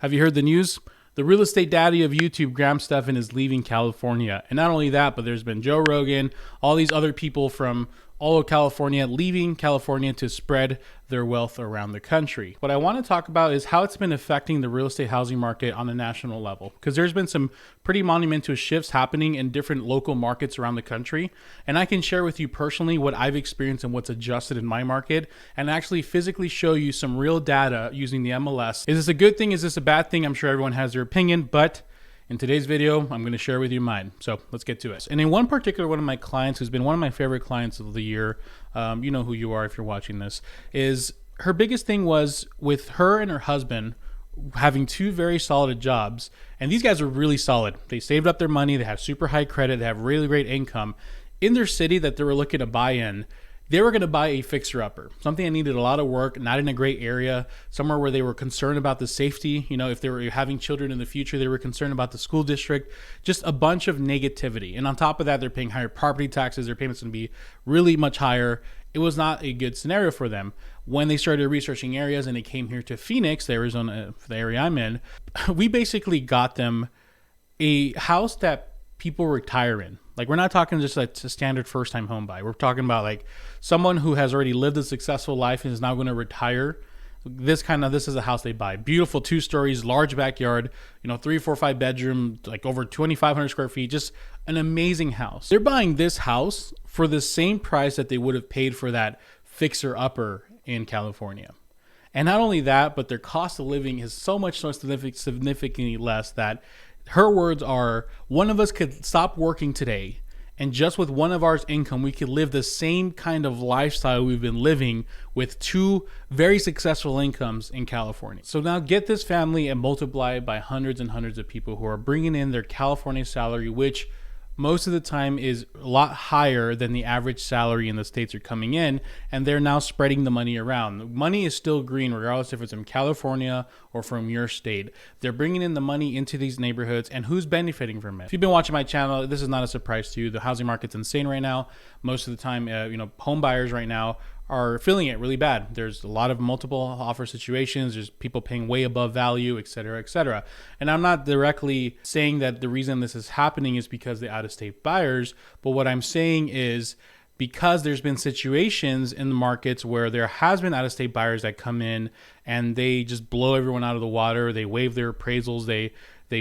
Have you heard the news? The real estate daddy of YouTube, Graham Stephan, is leaving California. And not only that, but there's been Joe Rogan, all these other people from all of California leaving California to spread their wealth around the country. What I want to talk about is how it's been affecting the real estate housing market on a national level, because there's been some pretty monumental shifts happening in different local markets around the country. And I can share with you personally what I've experienced and what's adjusted in my market, and actually physically show you some real data using the MLS. Is this a good thing? Is this a bad thing? I'm sure everyone has their opinion, but in today's video, I'm going to share with you mine. So let's get to it. And in one particular, one of my clients, who's been one of my favorite clients of the year, you know who you are if you're watching this, is her biggest thing was with her and her husband having two very solid jobs. And these guys are really solid. They saved up their money. They have super high credit. They have really great income. In their city that they were looking to buy in, they were going to buy a fixer-upper, something that needed a lot of work, not in a great area, somewhere where they were concerned about the safety. You know, if they were having children in the future, they were concerned about the school district, just a bunch of negativity. And on top of that, they're paying higher property taxes. Their payments going to be really much higher. It was not a good scenario for them. When they started researching areas and they came here to Phoenix, Arizona, the area I'm in, we basically got them a house that people retire in. Like, we're not talking just like a standard first-time home buy. We're talking about like someone who has already lived a successful life and is now going to retire. This is a house they buy. Beautiful 2 stories, large backyard, 3, 4, 5 bedroom, like over 2,500 square feet, just an amazing house. They're buying this house for the same price that they would have paid for that fixer-upper in California. And not only that, but their cost of living is so significantly less that her words are, one of us could stop working today, and just with one of our income, we could live the same kind of lifestyle we've been living with 2 very successful incomes in California. So now get this family and multiply it by hundreds and hundreds of people who are bringing in their California salary, which most of the time is a lot higher than the average salary in the states are coming in, and they're now spreading the money around. Money is still green regardless if it's from California or from your state. They're bringing in the money into these neighborhoods, and who's benefiting from it? If you've been watching my channel, this is not a surprise to you. The housing market's insane right now. Most of the time, home buyers right now are feeling it really bad. There's a lot of multiple offer situations. There's people paying way above value, et cetera, et cetera. And I'm not directly saying that the reason this is happening is because the out-of-state buyers, but what I'm saying is because there's been situations in the markets where there has been out-of-state buyers that come in and they just blow everyone out of the water. They waive their appraisals. They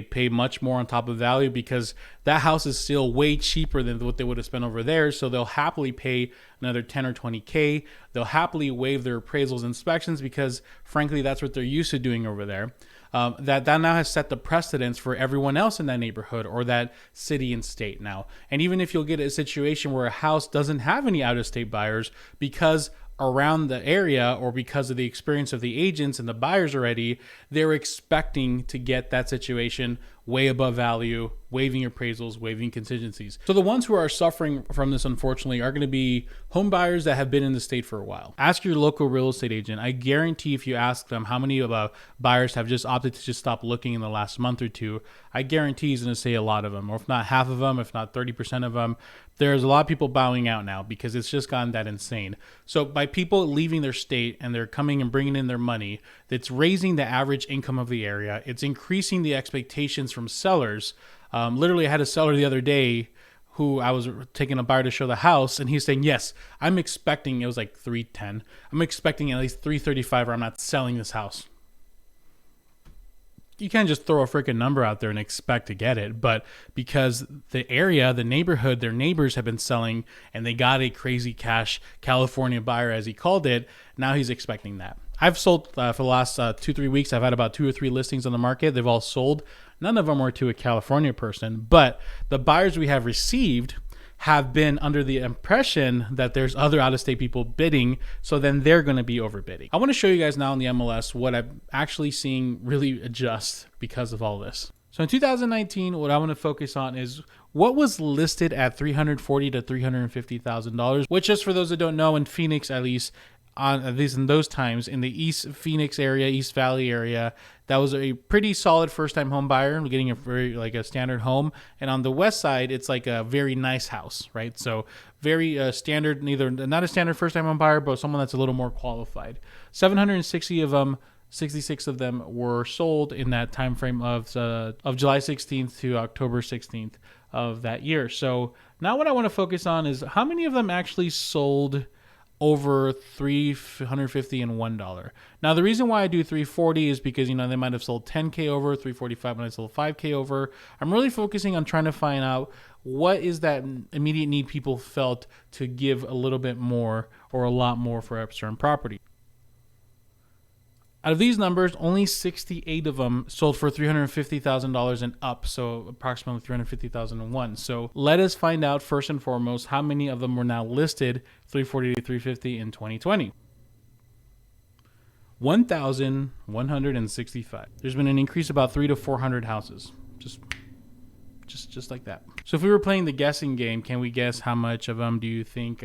pay much more on top of value because that house is still way cheaper than what they would have spent over there. So they'll happily pay another 10 or 20K. They'll happily waive their appraisals, inspections, because frankly, that's what they're used to doing over there. That now has set the precedence for everyone else in that neighborhood or that city and state now. And even if you'll get a situation where a house doesn't have any out-of-state buyers because around the area or because of the experience of the agents and the buyers already, they're expecting to get that situation way above value, waiving appraisals, waiving contingencies. So the ones who are suffering from this, unfortunately, are going to be home buyers that have been in the state for a while. Ask your local real estate agent. I guarantee if you ask them how many of buyers have just opted to just stop looking in the last month or two, I guarantee he's going to say a lot of them, or if not half of them, if not 30% of them. There's a lot of people bowing out now because it's just gotten that insane. So by people leaving their state and they're coming and bringing in their money, that's raising the average income of the area. It's increasing the expectations from sellers. Literally, I had a seller the other day who I was taking a buyer to show the house, and he's saying, yes, I'm expecting, it was like 310. I'm expecting at least 335 or I'm not selling this house. You can't just throw a freaking number out there and expect to get it. But because the area, the neighborhood, their neighbors have been selling and they got a crazy cash California buyer, as he called it, now he's expecting that. I've sold for the last 2-3 weeks. I've had about 2 or 3 listings on the market. They've all sold. None of them were to a California person, but the buyers we have received have been under the impression that there's other out-of-state people bidding, so then they're going to be overbidding. I want to show you guys now on the MLS what I'm actually seeing really adjust because of all this. So in 2019, what I want to focus on is what was listed at $340,000 to $350,000, which, just for those that don't know, in Phoenix at least in those times, in the East Phoenix area, East Valley area, that was a pretty solid first-time home buyer, getting a very like a standard home. And on the west side, it's like a very nice house, right? So very standard, not a standard first-time home buyer, but someone that's a little more qualified. 760 of them 66 of them were sold in that time frame of July 16th to October 16th of that year. So now what I want to focus on is how many of them actually sold over $350 and $1. Now the reason why I do 340 is because they might have sold 10K over, 345 when I sold 5K over. I'm really focusing on trying to find out what is that immediate need people felt to give a little bit more or a lot more for a certain property. Out of these numbers, only 68 of them sold for $350,000 and up, so approximately $350,001. So let us find out first and foremost how many of them were now listed 340 to 350 in 2020. 1,165. There's been an increase about 300 to 400 houses, just like that. So if we were playing the guessing game, can we guess how much of them do you think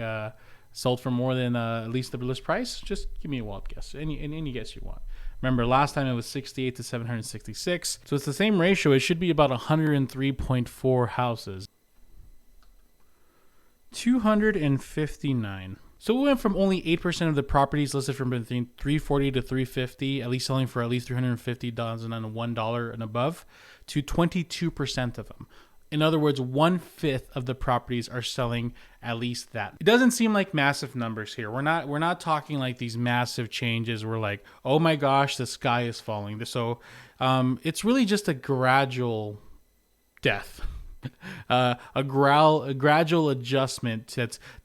sold for more than at least the list price? Just give me a wild guess, any guess you want. Remember, last time it was 68 to 766. So it's the same ratio. It should be about 103.4 houses. 259. So we went from only 8% of the properties listed from between 340 to 350, at least selling for at least $350 and $1 and above, to 22% of them. In other words, 1/5 of the properties are selling at least that. It doesn't seem like massive numbers here. We're not talking like these massive changes. We're like, oh my gosh, the sky is falling. So it's really just a gradual death. A gradual adjustment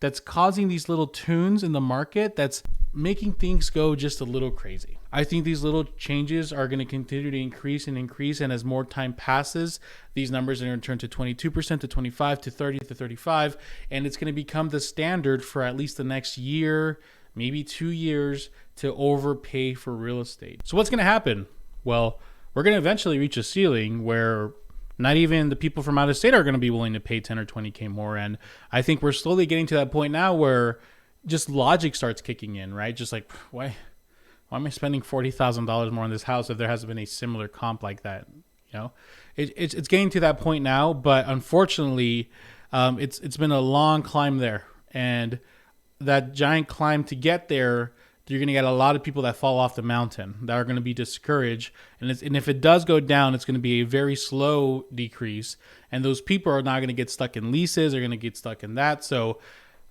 that's causing these little tunes in the market that's making things go just a little crazy. I think these little changes are going to continue to increase, and as more time passes, these numbers are going to turn to 22% to 25 to 30 to 35, and it's going to become the standard for at least the next year, maybe 2 years, to overpay for real estate. So what's going to happen? Well, we're going to eventually reach a ceiling where not even the people from out of state are going to be willing to pay 10 or 20K more. And I think we're slowly getting to that point now where just logic starts kicking in, right? Just like, why am I spending $40,000 more on this house if there hasn't been a similar comp like that? It's getting to that point now, but unfortunately, it's been a long climb there. And that giant climb to get there, you're going to get a lot of people that fall off the mountain that are going to be discouraged. And if it does go down, it's going to be a very slow decrease. And those people are not going to get stuck in leases. They're going to get stuck in that. So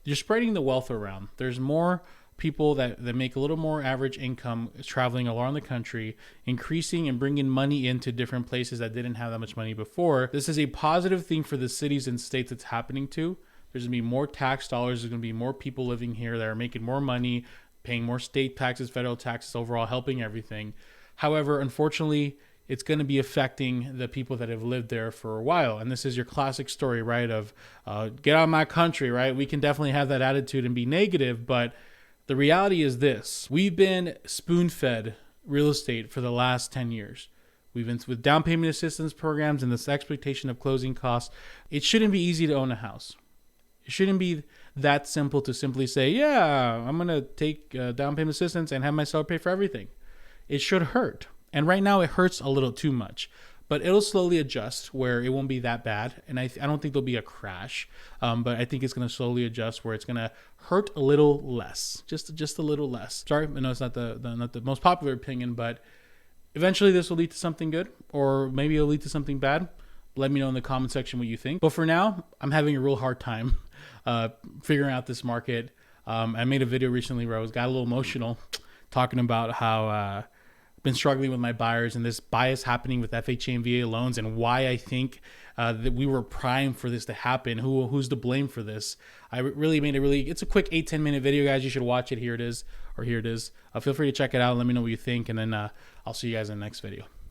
you're spreading the wealth around. There's more people that make a little more average income traveling around the country, increasing and bringing money into different places that didn't have that much money before. This is a positive thing for the cities and states it's happening to. There's going to be more tax dollars. There's going to be more people living here that are making more money, paying more state taxes, federal taxes, overall helping everything. However, unfortunately, it's going to be affecting the people that have lived there for a while. And this is your classic story, right? Of get out of my country, right? We can definitely have that attitude and be negative, but the reality is this. We've been spoon-fed real estate for the last 10 years. We've been with down payment assistance programs and this expectation of closing costs. It shouldn't be easy to own a house. It shouldn't be that simple to simply say, yeah, I'm going to take down payment assistance and have my seller pay for everything. It should hurt. And right now it hurts a little too much, but it'll slowly adjust where it won't be that bad. And I don't think there'll be a crash, but I think it's going to slowly adjust where it's going to hurt a little less, just a little less. Sorry, I know it's not the most popular opinion, but eventually this will lead to something good, or maybe it'll lead to something bad. Let me know in the comment section what you think. But for now, I'm having a real hard time figuring out this market. I made a video recently where I got a little emotional talking about how I've been struggling with my buyers and this bias happening with FHA and VA loans and why I think that we were primed for this to happen. Who's to blame for this? I really made it's a quick 8-10 minute video, guys. You should watch it. Here it is. Feel free to check it out. Let me know what you think. And then I'll see you guys in the next video.